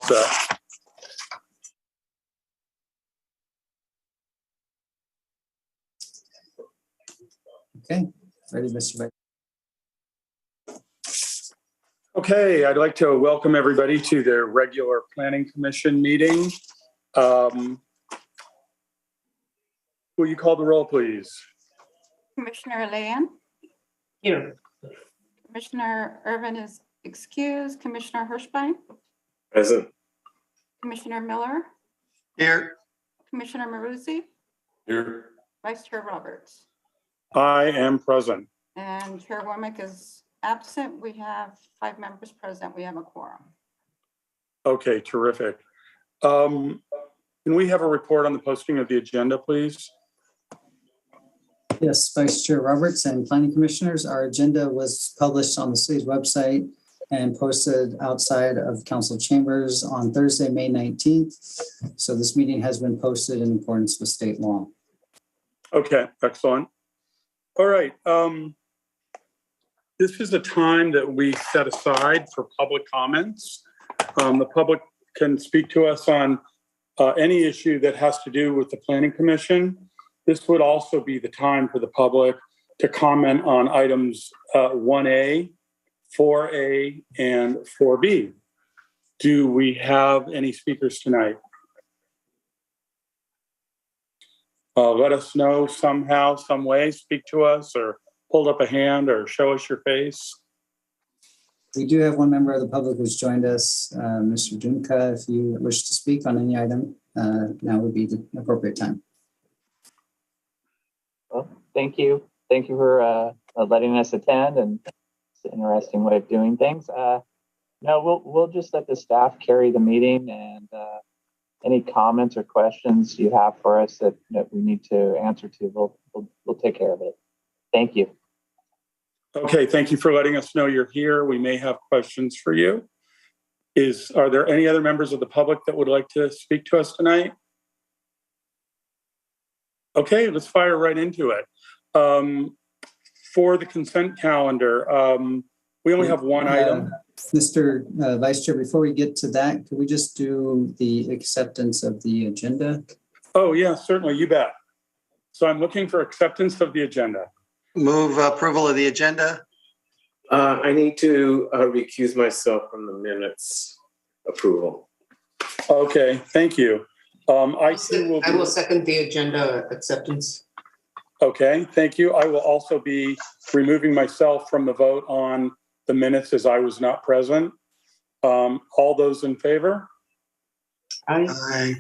So, okay, ready, Mr. Vice. okay, I'd like to welcome everybody to the regular Planning Commission meeting. Will you call the roll, please? Commissioner Alain? Here. Commissioner Irvin is excused. Commissioner Hirschbein? Present. Commissioner Miller? Here. Commissioner Maruzzi? Here. Vice Chair Roberts? I am present. And Chair Womack is absent. We have 5 members present. We have a quorum. Okay, terrific. Can we have a report on the posting of the agenda, please? Yes, Vice Chair Roberts and Planning Commissioners, our agenda was published on the city's website and posted outside of council chambers on Thursday, May 19th. So this meeting has been posted in accordance with state law. Okay, excellent. All right. This is a time that we set aside for public comments. The public can speak to us on any issue that has to do with the Planning Commission. This would also be the time for the public to comment on items 1A, 4A, and 4B. Do we have any speakers tonight? Let us know somehow, some way, speak to us or hold up a hand or show us your face. We do have one member of the public who's joined us, Mr. Dunka. If you wish to speak on any item, now would be the appropriate time. Well, thank you. Thank you for letting us attend, and it's an interesting way of doing things. No, we'll just let the staff carry the meeting, and any comments or questions you have for us that we need to answer to, we'll take care of it. Thank you. Okay, thank you for letting us know you're here. We may have questions for you. Are there any other members of the public that would like to speak to us tonight? Okay, let's fire right into it. For the consent calendar, we only have one item. Mr. Vice Chair, before we get to that, could we just do the acceptance of the agenda? Oh, yeah, certainly, you bet. So I'm looking for acceptance of the agenda. Move approval of the agenda. I need to recuse myself from the minutes approval. Okay, thank you. I will second the agenda acceptance. Okay, thank you. I will also be removing myself from the vote on the minutes as I was not present. All those in favor? Aye.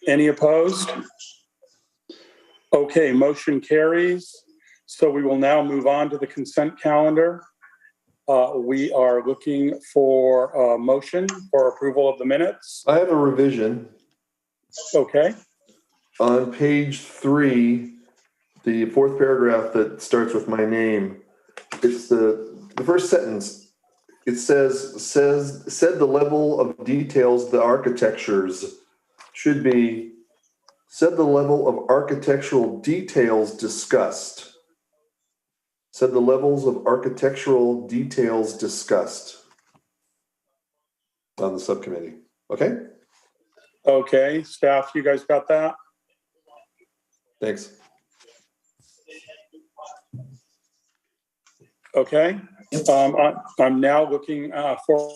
Any opposed? Okay, motion carries. So we will now move on to the consent calendar. We are looking for a motion for approval of the minutes. I have a revision. Okay. On page 3, the 4th paragraph that starts with my name, it's the first sentence. It said the level of details the architectures should be, said the level of architectural details discussed. Said the levels of architectural details discussed on the subcommittee. Okay? Okay, staff, you guys got that? Thanks. Okay. I'm now looking for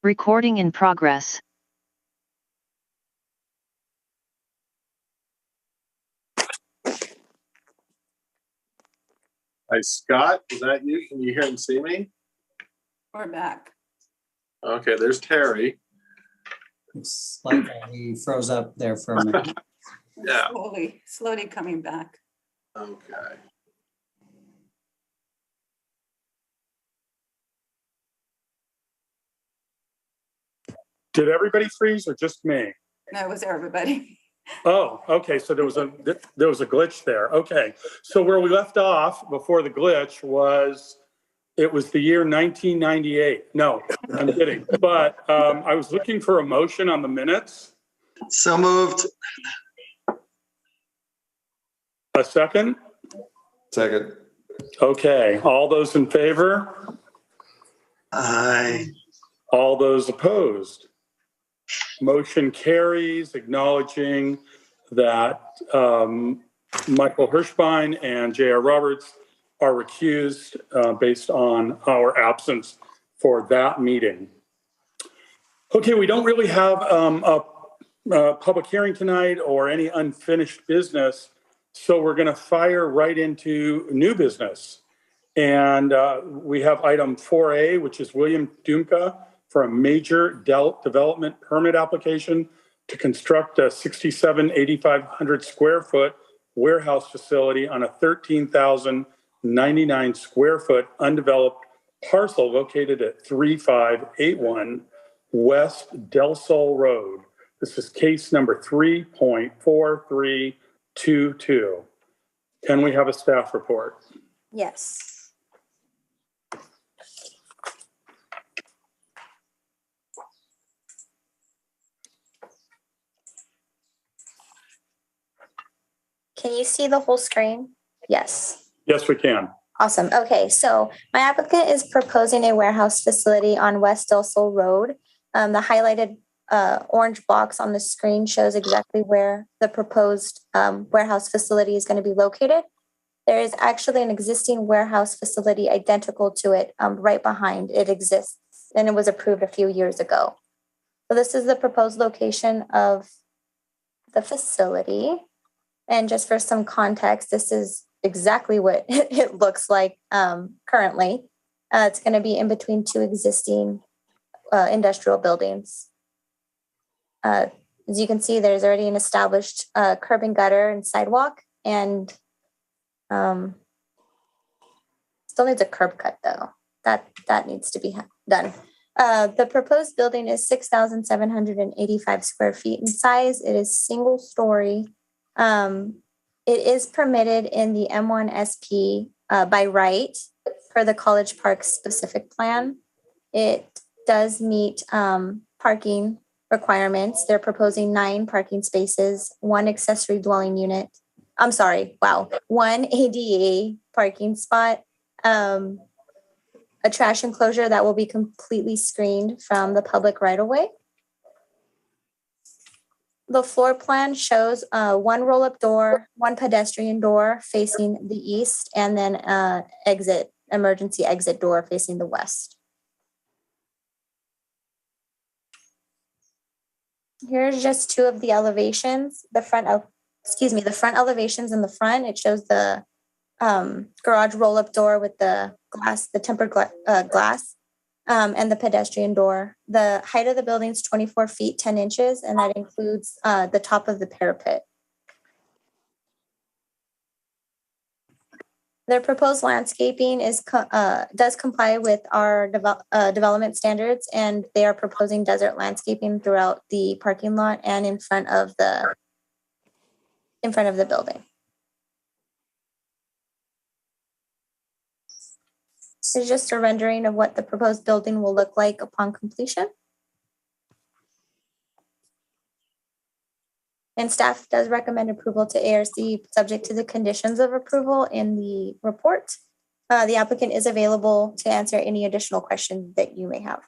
Recording in progress. Hi, Scott, is that you? Can you hear and see me? We're back. Okay, there's Terry. It's like he froze up there for a minute. Yeah. Slowly coming back. Okay. Did everybody freeze or just me? No, it was everybody. Oh, okay. So there was a glitch there. Okay. So where we left off before the glitch was it was the year 1998. No, I'm kidding. But I was looking for a motion on the minutes. So moved. A second? Second. Okay. All those in favor? Aye. All those opposed? Motion carries, acknowledging that Michael Hirschbein and J.R. Roberts are recused based on our absence for that meeting. Okay, we don't really have a public hearing tonight or any unfinished business, so we're going to fire right into new business. And we have item 4A, which is William Dumka for a major development permit application to construct a 8,500 square foot warehouse facility on a 13,099 square foot undeveloped parcel located at 3581 West Dilson Road. This is case number 3.4322. Can we have a staff report? Yes. Can you see the whole screen? Yes. Yes, we can. Awesome. Okay, so my applicant is proposing a warehouse facility on West Dilson Road. The highlighted orange box on the screen shows exactly where the proposed warehouse facility is going to be located. There is actually an existing warehouse facility identical to it right behind. It exists and it was approved a few years ago. So this is the proposed location of the facility. And just for some context, this is exactly what it looks like currently. It's going to be in between two existing industrial buildings. As you can see, there's already an established curb and gutter and sidewalk, and still needs a curb cut though. That needs to be done. The proposed building is 6,785 square feet in size. It is single story. It is permitted in the M1 SP by right per the College Park specific plan. It does meet parking requirements. They're proposing 9 parking spaces, 1 accessory dwelling unit. I'm sorry, wow, 1 ADA parking spot, a trash enclosure that will be completely screened from the public right-of-way. The floor plan shows 1 roll-up door, 1 pedestrian door facing the east, and then emergency exit door facing the west. Here's just 2 of the elevations. The front elevations in the front. It shows the garage roll-up door with the glass, the tempered glass. And the pedestrian door. The height of the building is 24 feet, 10 inches, and that includes the top of the parapet. Their proposed landscaping does comply with our development standards, and they are proposing desert landscaping throughout the parking lot and in front of the building. This is just a rendering of what the proposed building will look like upon completion. And staff does recommend approval to ARC subject to the conditions of approval in the report. The applicant is available to answer any additional questions that you may have.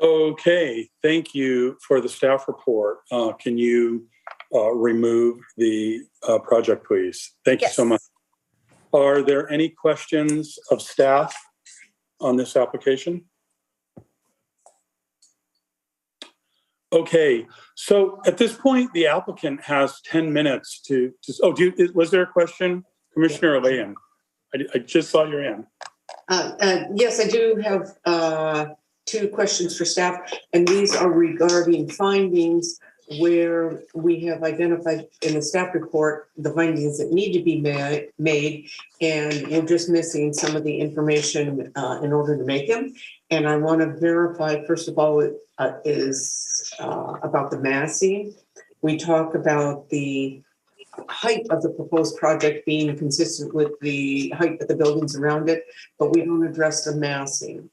Okay, thank you for the staff report. Can you remove the project, please? Thank you so much. Are there any questions of staff on this application? Okay, so at this point, the applicant has 10 minutes to was there a question? Commissioner Leon, I just saw your hand. Yes, I do have two questions for staff, and these are regarding findings where we have identified in the staff report the findings that need to be made, and we're just missing some of the information in order to make them. And I want to verify, first of all, is about the massing. We talk about the height of the proposed project being consistent with the height of the buildings around it, but we don't address the massing.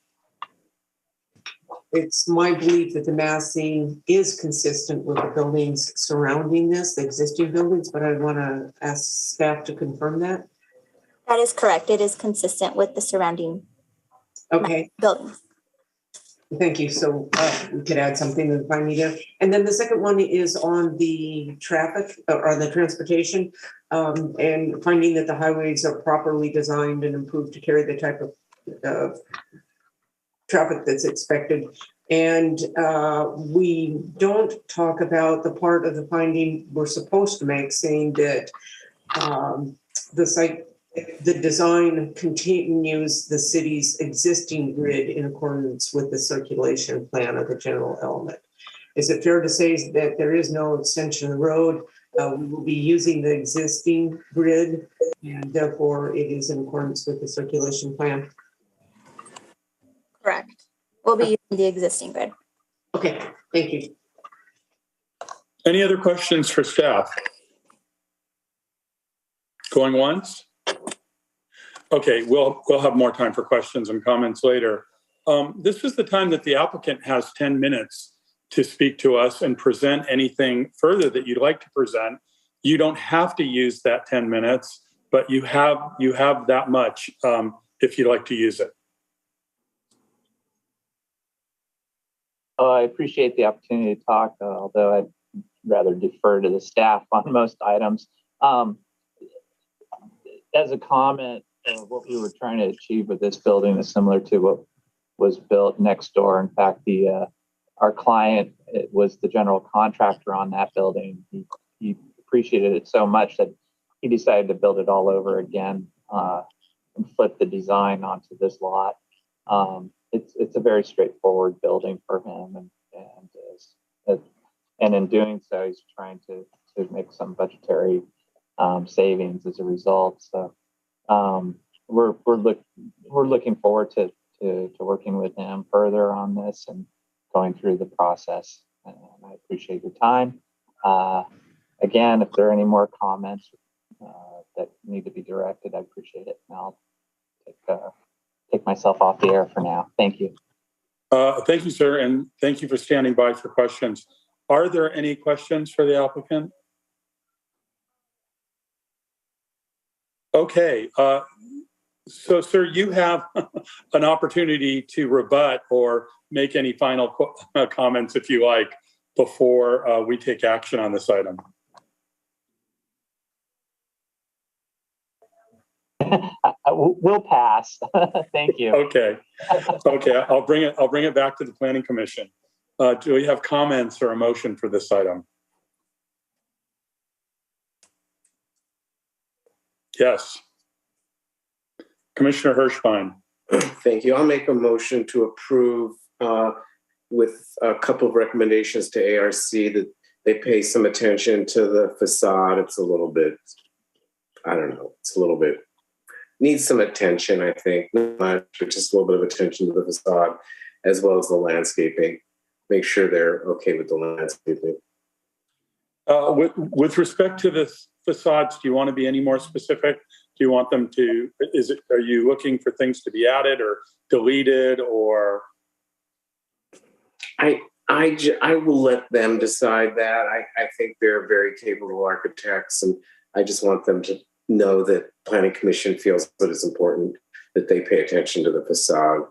It's my belief that the massing is consistent with the buildings surrounding this, the existing buildings, but I want to ask staff to confirm that. That is correct. It is consistent with the surrounding buildings. Thank you. So we could add something if I need it. And then the second one is on the traffic or the transportation and finding that the highways are properly designed and improved to carry the type of traffic that's expected. And we don't talk about the part of the finding we're supposed to make, saying that the design continues the city's existing grid in accordance with the circulation plan of the general element. Is it fair to say that there is no extension of the road? We will be using the existing grid, and therefore it is in accordance with the circulation plan? Correct. We'll be using the existing grid. Okay, thank you. Any other questions for staff? Going once? Okay, we'll have more time for questions and comments later. This is the time that the applicant has 10 minutes to speak to us and present anything further that you'd like to present. You don't have to use that 10 minutes, but you have that much if you'd like to use it. I appreciate the opportunity to talk, although I'd rather defer to the staff on most items. As a comment, what we were trying to achieve with this building is similar to what was built next door. In fact, our client was the general contractor on that building. He appreciated it so much that he decided to build it all over again and flip the design onto this lot. It's a very straightforward building for him, and in doing so, he's trying to make some budgetary savings as a result. So we're looking forward to working with him further on this and going through the process. And I appreciate your time. Again, if there are any more comments that need to be directed, I appreciate it. And I'll take myself off the air for now. Thank you. Thank you, sir, and thank you for standing by for questions. Are there any questions for the applicant? Okay, so sir, you have an opportunity to rebut or make any final comments if you like before we take action on this item. We'll pass. Thank you. Okay. I'll bring it back to the Planning Commission. Do we have comments or a motion for this item? Yes. Commissioner Hirschbein. Thank you. I'll make a motion to approve with a couple of recommendations to ARC that they pay some attention to the facade. It's a little bit, I don't know, it's a little bit, needs some attention, I think, not much, but just a little bit of attention to the facade as well as the landscaping. Make sure they're okay with the landscaping. With respect to the facades, do you want to be any more specific? Do you want them to, are you looking for things to be added or deleted, or? I will let them decide that. I think they're very capable architects, and I just want them to know that Planning Commission feels that it's important that they pay attention to the facade,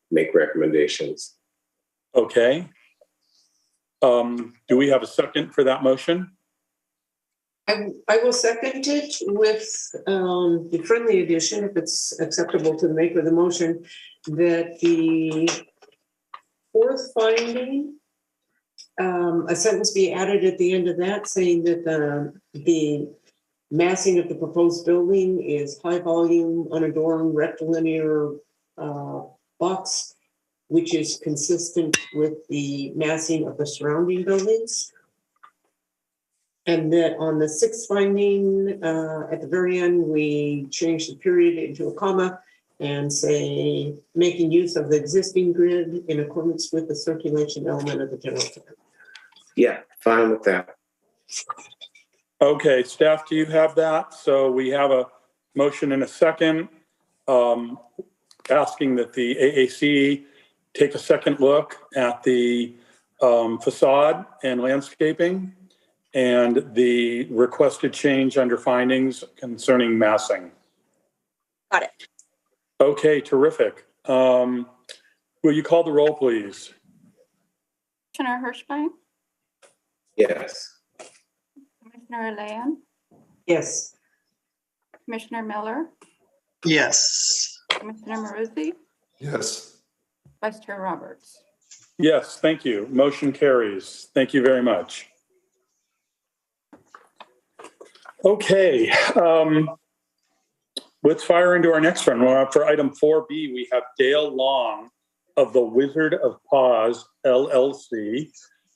make recommendations. Okay. Do we have a second for that motion? I will second it with the friendly addition, if it's acceptable to the maker of the motion, that the fourth finding a sentence be added at the end of that saying that the massing of the proposed building is high volume, unadorned, rectilinear box, which is consistent with the massing of the surrounding buildings. And that on the sixth finding, at the very end, we change the period into a comma and say, making use of the existing grid in accordance with the circulation element of the general plan. Yeah, fine with that. Okay, staff, do you have that? So we have a motion and a second, asking that the AAC take a second look at the facade and landscaping and the requested change under findings concerning massing. Got it. Okay, terrific. Will you call the roll, please? Commissioner Hirschbein, Yes. Commissioner Land, Yes. Commissioner Miller, Yes. Commissioner Maruzi, Yes. Vice Chair Roberts. Yes, thank you. Motion carries. Thank you very much. Okay, let's fire into our next one. For item 4B, we have Dale Long of the Wizard of Paws LLC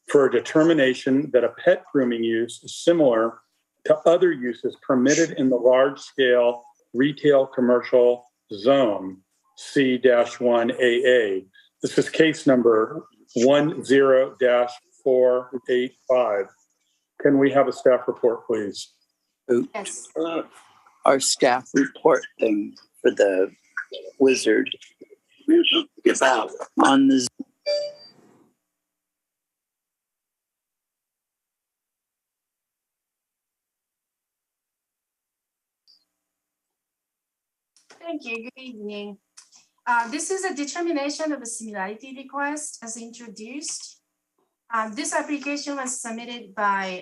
for a determination that a pet grooming use is similar to other uses permitted in the large-scale retail commercial zone, C-1AA. This is case number 10-485. Can we have a staff report, please? Yes. Our staff report thing for the wizard on the Thank you. Good evening. This is a determination of a similarity request as introduced. This application was submitted by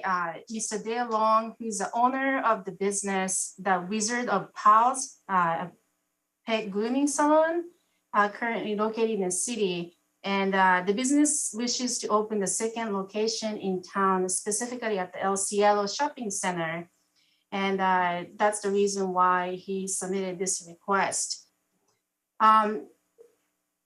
Mr. Dale Long, who's the owner of the business, the Wizard of Paws pet grooming salon, currently located in the city. And the business wishes to open the second location in town, specifically at the El Cielo Shopping Center. And that's the reason why he submitted this request.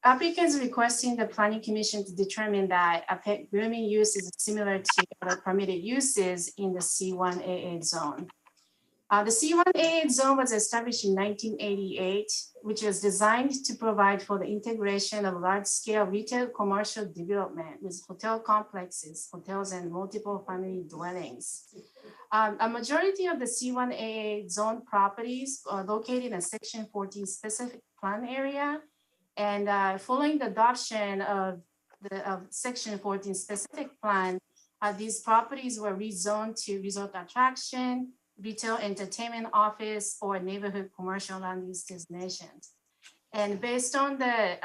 Applicants requesting the Planning Commission to determine that a pet grooming use is similar to other permitted uses in the C1AA zone. The C1AA zone was established in 1988, which was designed to provide for the integration of large-scale retail commercial development with hotel complexes, hotels, and multiple family dwellings. A majority of the C1AA zone properties are located in a Section 14 specific plan area. And following the adoption of the Section 14 specific plan, these properties were rezoned to resort attraction, retail entertainment office, or neighborhood commercial land use designations. And based on the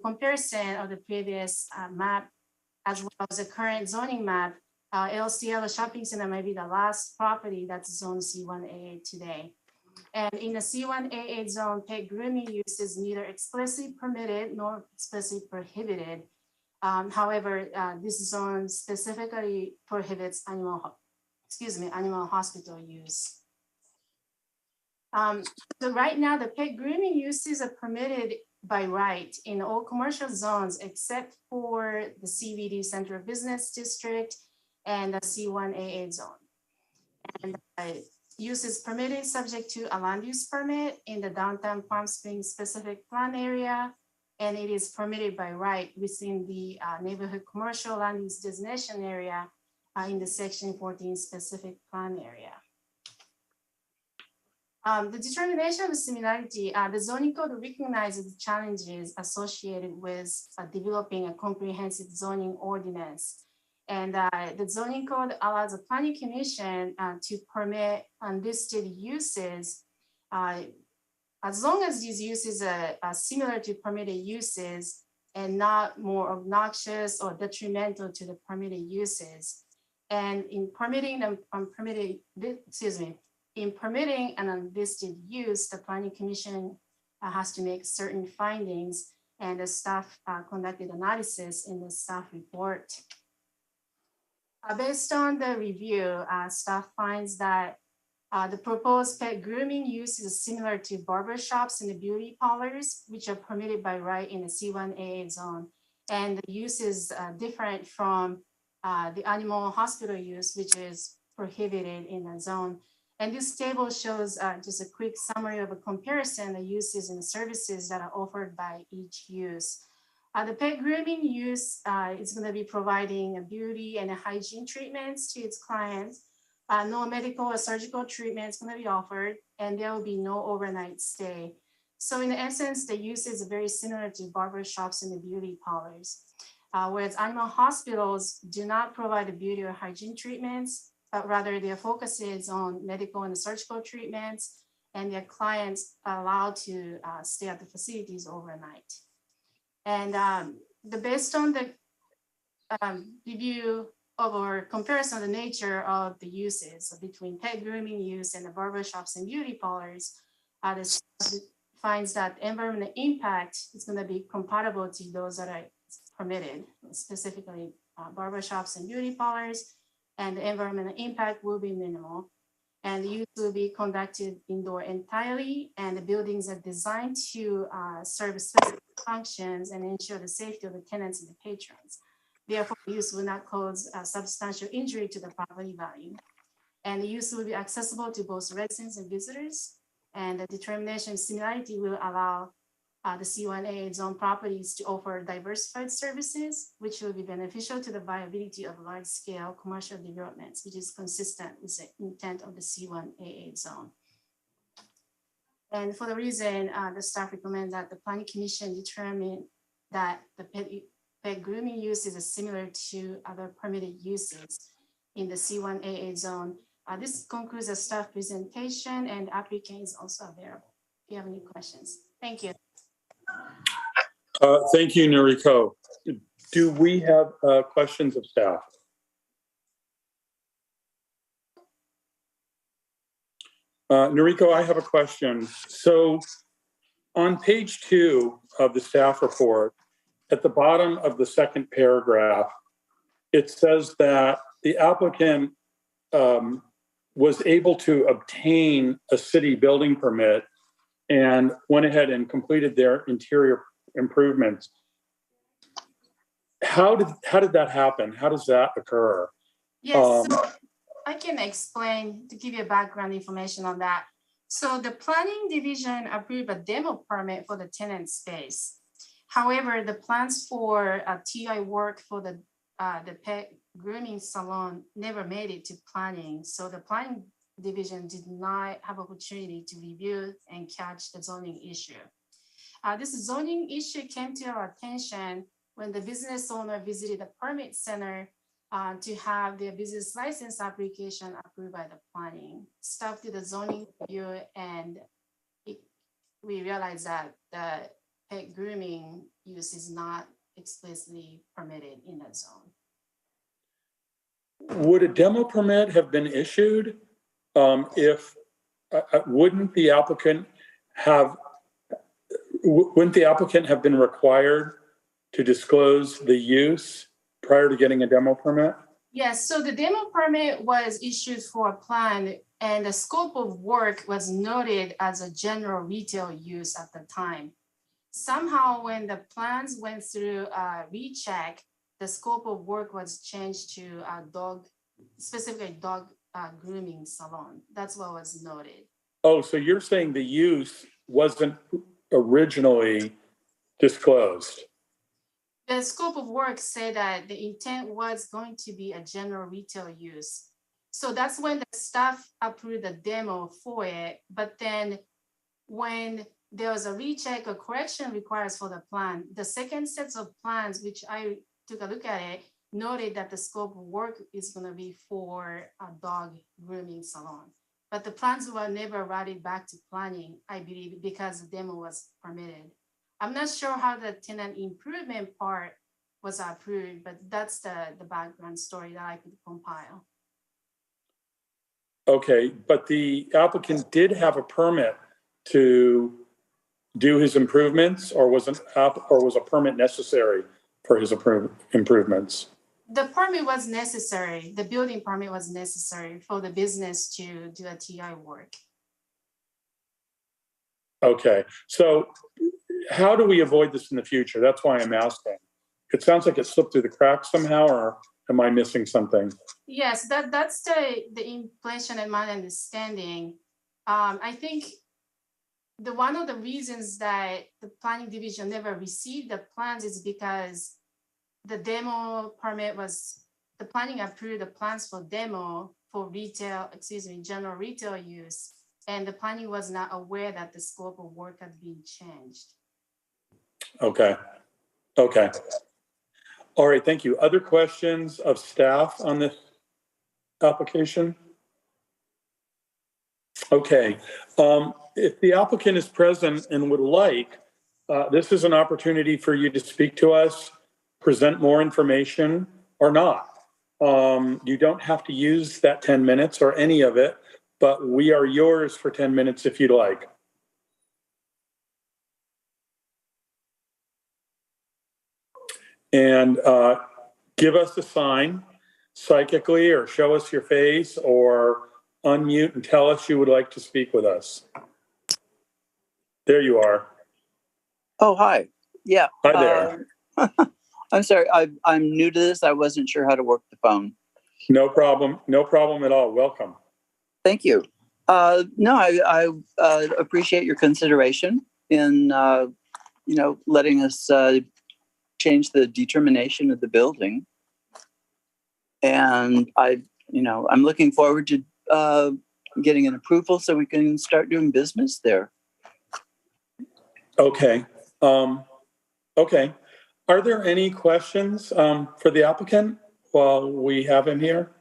comparison of the previous map, as well as the current zoning map, El Cielo Shopping Center may be the last property that's zone C1AA today. And in the C1AA zone, pet grooming use is neither explicitly permitted nor explicitly prohibited. However, this zone specifically prohibits animal hospital use. So right now, the pet grooming uses are permitted by right in all commercial zones except for the CBD Central Business District and the C1AA zone. And use is permitted subject to a land use permit in the downtown Palm Springs specific plan area, and it is permitted by right within the neighborhood commercial land use designation area in the Section 14 specific plan area. The determination of similarity, the zoning code recognizes the challenges associated with developing a comprehensive zoning ordinance. And the zoning code allows the Planning Commission to permit unlisted uses as long as these uses are similar to permitted uses and not more obnoxious or detrimental to the permitted uses. And in permitting an unlisted use, the Planning Commission has to make certain findings, and the staff conducted analysis in the staff report. Based on the review, staff finds that the proposed pet grooming use is similar to barber shops and the beauty parlors, which are permitted by right in the C1AA zone. And the use is different from the animal hospital use, which is prohibited in the zone. And this table shows just a quick summary of a comparison, the uses and services that are offered by each use. The pet grooming use is going to be providing a beauty and a hygiene treatments to its clients. No medical or surgical treatment is going to be offered, and there will be no overnight stay. So in essence, the use is very similar to barber shops and the beauty parlors. Whereas animal hospitals do not provide the beauty or hygiene treatments, but rather their focus is on medical and surgical treatments, and their clients are allowed to stay at the facilities overnight. And based on the review of or comparison of the nature of the uses between pet grooming use and the barber shops and beauty parlors, this finds that environmental impact is going to be compatible to those that are permitted, specifically barber shops and beauty parlors, and the environmental impact will be minimal. And the use will be conducted indoor entirely, and the buildings are designed to serve specific functions and ensure the safety of the tenants and the patrons. Therefore, the use will not cause substantial injury to the property value. And the use will be accessible to both residents and visitors. And the determination of similarity will allow the C1A zone properties to offer diversified services, which will be beneficial to the viability of large-scale commercial developments, which is consistent with the intent of the C1AA zone. And for the reason, the staff recommends that the Planning Commission determine that the pet grooming use is similar to other permitted uses in the C1AA zone. This concludes the staff presentation, and the applicant is also available if you have any questions. Thank you. Thank you, Noriko. Do we have questions of staff? Noriko, I have a question. So on page 2 of the staff report, at the bottom of the second paragraph, it says that the applicant was able to obtain a city building permit and went ahead and completed their interior improvements. How did that happen? How does that occur? Yes, so I can explain to give you background information on that. So the planning division approved a demo permit for the tenant space. However, the plans for TI work for the pet grooming salon never made it to planning. So the planning division did not have opportunity to review and catch the zoning issue. This zoning issue came to our attention when the business owner visited the permit center to have their business license application approved by the planning. Staff did the zoning review, and we realized that the pet grooming use is not explicitly permitted in that zone. Would a demo permit have been issued if wouldn't the applicant have been required to disclose the use prior to getting a demo permit? Yes, so the demo permit was issued for a plan, and the scope of work was noted as a general retail use at the time. Somehow when the plans went through a recheck, the scope of work was changed to a specifically dog grooming salon. That's what was noted. Oh, so you're saying the use wasn't originally disclosed? The scope of work said that the intent was going to be a general retail use. So that's when the staff approved the demo for it. But then when there was a recheck or correction requires for the plan, the second sets of plans, which I took a look at it, noted that the scope of work is going to be for a dog grooming salon. But the plans were never routed back to planning, I believe, because the demo was permitted. I'm not sure how the tenant improvement part was approved, but that's the background story that I could compile. Okay, but the applicant did have a permit to do his improvements, or was a permit necessary for his improvements? the permit was necessary. The building permit was necessary for the business to do a TI work. Okay, so how do we avoid this in the future? That's why I'm asking. It sounds like it slipped through the cracks somehow, or am I missing something? Yes, that's the impression and my understanding. I think one of the reasons that the planning division never received the plans is because the demo permit the planning approved the plans for demo for general retail use. And the planning was not aware that the scope of work had been changed. Okay. Okay. All right, thank you. Other questions of staff on this application? Okay. If the applicant is present and would like, this is an opportunity for you to speak to us, present more information or not. You don't have to use that 10 minutes or any of it, but we are yours for 10 minutes if you'd like. And give us a sign psychically or show us your face or unmute and tell us you would like to speak with us. There you are. Oh, hi. Yeah. Hi there. I'm sorry. I'm new to this. I wasn't sure how to work the phone. No problem. No problem at all. Welcome. Thank you. No, I appreciate your consideration in, letting us change the determination of the building. And I'm looking forward to getting an approval so we can start doing business there. Okay. Okay. Are there any questions for the applicant while we have him here?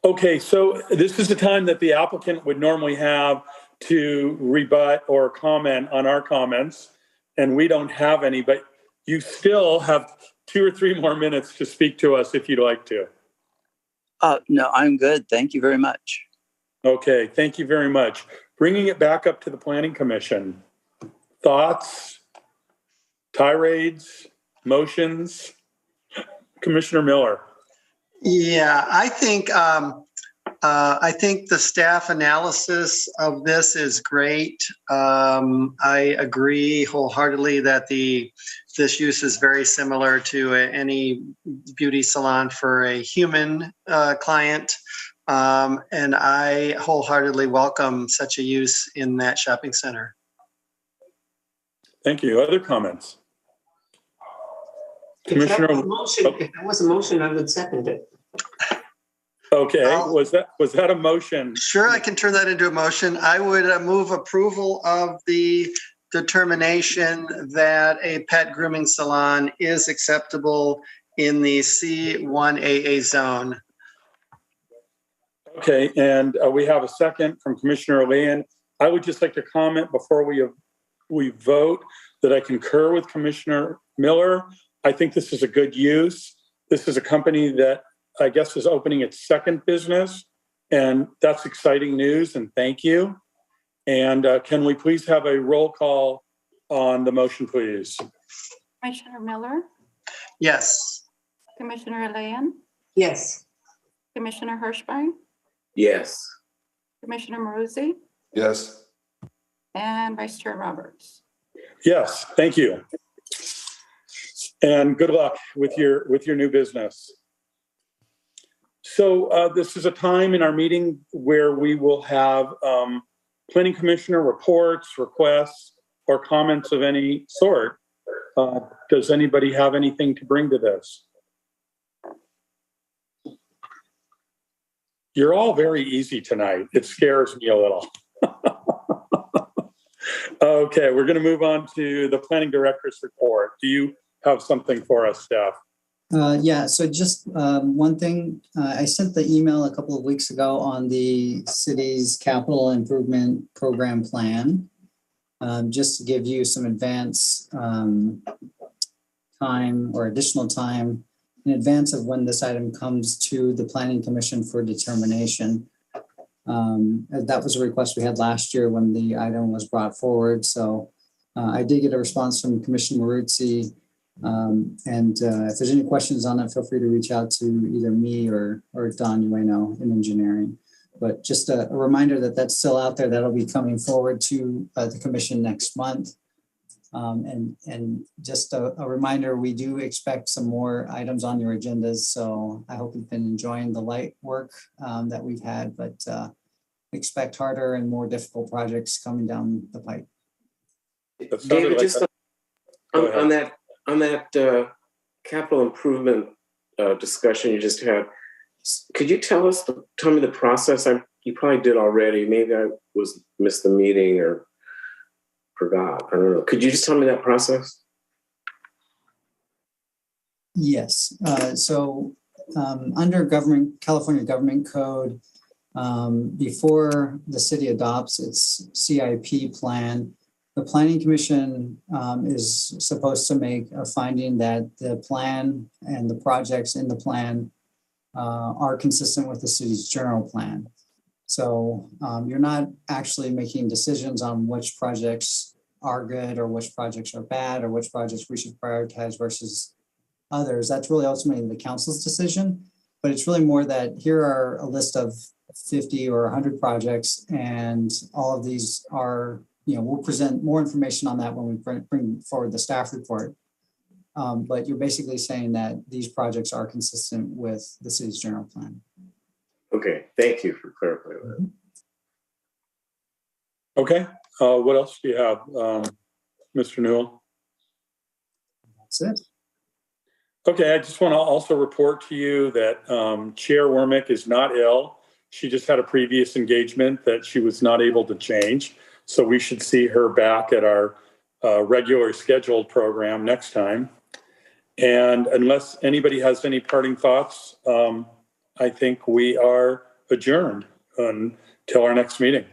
Okay, so this is the time that the applicant would normally have to rebut or comment on our comments, and we don't have any, but you still have 2 or 3 more minutes to speak to us if you'd like to. No, I'm good. Thank you very much. Okay, thank you very much. Bringing it back up to the Planning Commission. Thoughts, tirades, motions? Commissioner Miller. Yeah, I think the staff analysis of this is great. I agree wholeheartedly that this use is very similar to any beauty salon for a human client. And I wholeheartedly welcome such a use in that shopping center. Thank you. Other comments? If that was a motion, I would second it. Okay, was that a motion? Sure, I can turn that into a motion. I would move approval of the determination that a pet grooming salon is acceptable in the C1AA zone. Okay, and we have a second from Commissioner Lehan. I would just like to comment before we vote that I concur with Commissioner Miller. I think this is a good use. This is a company that I guess is opening its second business, and that's exciting news, and thank you. And can we please have a roll call on the motion, please? Commissioner Miller, Yes. Commissioner Lehan, Yes. Commissioner Hirschbein, Yes. Commissioner Maruzzi, Yes. and Vice Chair Roberts. Yes, thank you. And good luck with your new business. So this is a time in our meeting where we will have planning commissioner reports, requests, or comments of any sort. Does anybody have anything to bring to this? You're all very easy tonight. It scares me a little. Okay, we're going to move on to the planning director's report. Do you have something for us, staff? Yeah, so just one thing, I sent the email a couple of weeks ago on the city's capital improvement program plan, just to give you some advance time or additional time in advance of when this item comes to the Planning Commission for determination. That was a request we had last year when the item was brought forward. So I did get a response from Commissioner Maruzzi If there's any questions on that, feel free to reach out to either me or Don Ueno in engineering. But just a reminder that that's still out there. That'll be coming forward to the commission next month. And just a reminder, we do expect some more items on your agendas. So I hope you've been enjoying the light work that we've had, but expect harder and more difficult projects coming down the pipe. David, like just on that capital improvement discussion you just had, could you tell me the process? You probably did already. Maybe I missed the meeting or forgot. I don't know. Could you just tell me that process? Yes. Under California Government Code, before the city adopts its CIP plan, the Planning Commission is supposed to make a finding that the plan and the projects in the plan are consistent with the city's general plan. So you're not actually making decisions on which projects are good or which projects are bad or which projects we should prioritize versus others. That's really ultimately the council's decision, but it's really more that here are a list of 50 or 100 projects, and all of these are, we'll present more information on that when we bring forward the staff report. But you're basically saying that these projects are consistent with the city's general plan. Okay, thank you for clarifying that. Okay, what else do you have, Mr. Newell? That's it. Okay, I just want to also report to you that Chair Wormick is not ill. She just had a previous engagement that she was not able to change. So we should see her back at our regular scheduled program next time. And unless anybody has any parting thoughts, I think we are adjourned until our next meeting.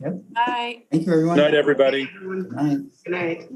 Yep. Bye. Thank you, everyone. Good night, everybody. Good night. Good night.